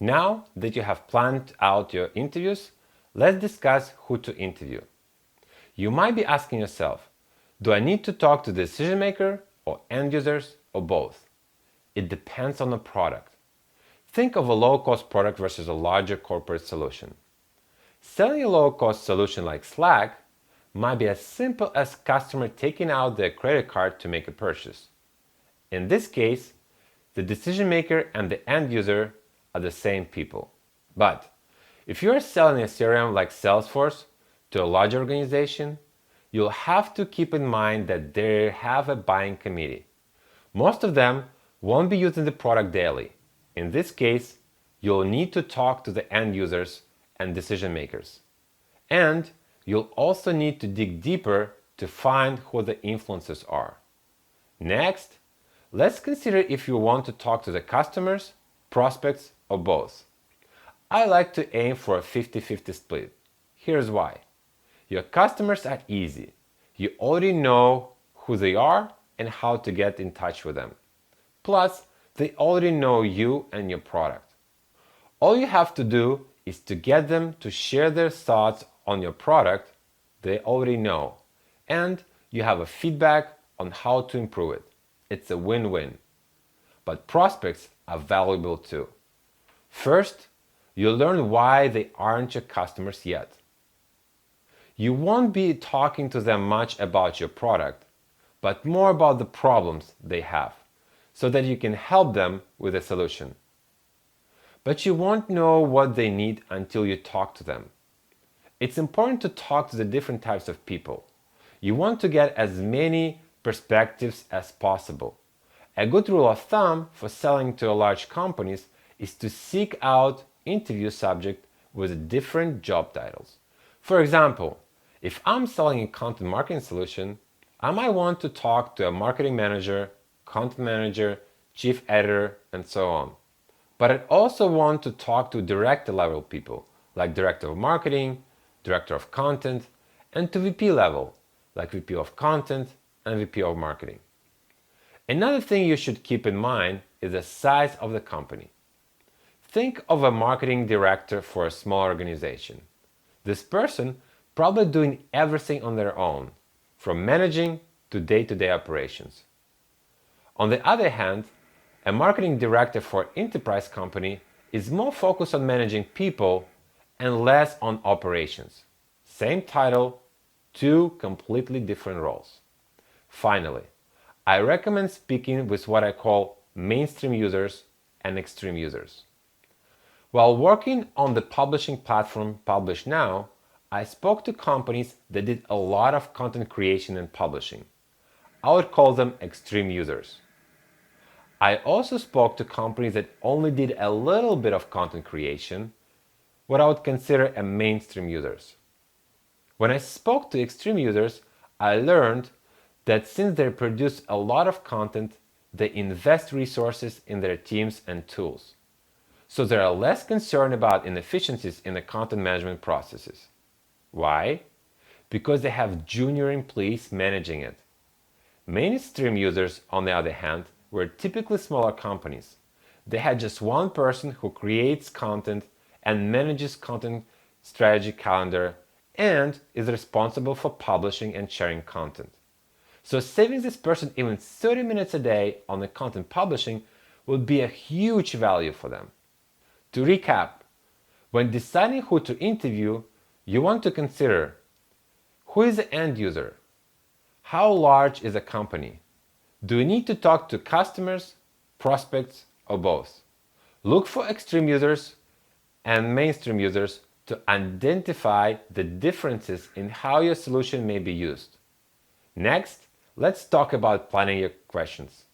Now that you have planned out your interviews, let's discuss who to interview. You might be asking yourself, do I need to talk to the decision maker or end users or both? It depends on the product. Think of a low-cost product versus a larger corporate solution. Selling a low-cost solution like Slack might be as simple as customer taking out their credit card to make a purchase. In this case, the decision maker and the end user are the same people. But if you are selling a CRM like Salesforce to a larger organization, you'll have to keep in mind that they have a buying committee. Most of them won't be using the product daily. In this case, you'll need to talk to the end users and decision makers. And you'll also need to dig deeper to find who the influencers are. Next, let's consider if you want to talk to the customers, prospects, or both. I like to aim for a 50-50 split. Here's why. Your customers are easy. You already know who they are and how to get in touch with them. Plus, they already know you and your product. All you have to do is to get them to share their thoughts on your product they already know, and you have a feedback on how to improve it. It's a win-win. But prospects are valuable too. First, you'll learn why they aren't your customers yet. You won't be talking to them much about your product, but more about the problems they have, so that you can help them with a solution. But you won't know what they need until you talk to them. It's important to talk to the different types of people. You want to get as many perspectives as possible. A good rule of thumb for selling to large companies is to seek out interview subjects with different job titles. For example, if I'm selling a content marketing solution, I might want to talk to a marketing manager, content manager, chief editor, and so on. But I'd also want to talk to director level people, like director of marketing, director of content, and to VP level, like VP of content and VP of marketing. Another thing you should keep in mind is the size of the company. Think of a marketing director for a small organization. This person probably doing everything on their own, from managing to day-to-day operations. On the other hand, a marketing director for an enterprise company is more focused on managing people and less on operations. Same title, two completely different roles. Finally, I recommend speaking with what I call mainstream users and extreme users. While working on the publishing platform Publish Now, I spoke to companies that did a lot of content creation and publishing. I would call them extreme users. I also spoke to companies that only did a little bit of content creation, what I would consider a mainstream users. When I spoke to extreme users, I learned that since they produce a lot of content, they invest resources in their teams and tools. So they are less concerned about inefficiencies in the content management processes. Why? Because they have junior employees managing it. Mainstream users, on the other hand, were typically smaller companies. They had just one person who creates content and manages content strategy calendar and is responsible for publishing and sharing content. So saving this person even 30 minutes a day on the content publishing would be a huge value for them. To recap, when deciding who to interview, you want to consider who is the end user? How large is a company? Do you need to talk to customers, prospects, or both? Look for extreme users and mainstream users to identify the differences in how your solution may be used. Next, let's talk about planning your questions.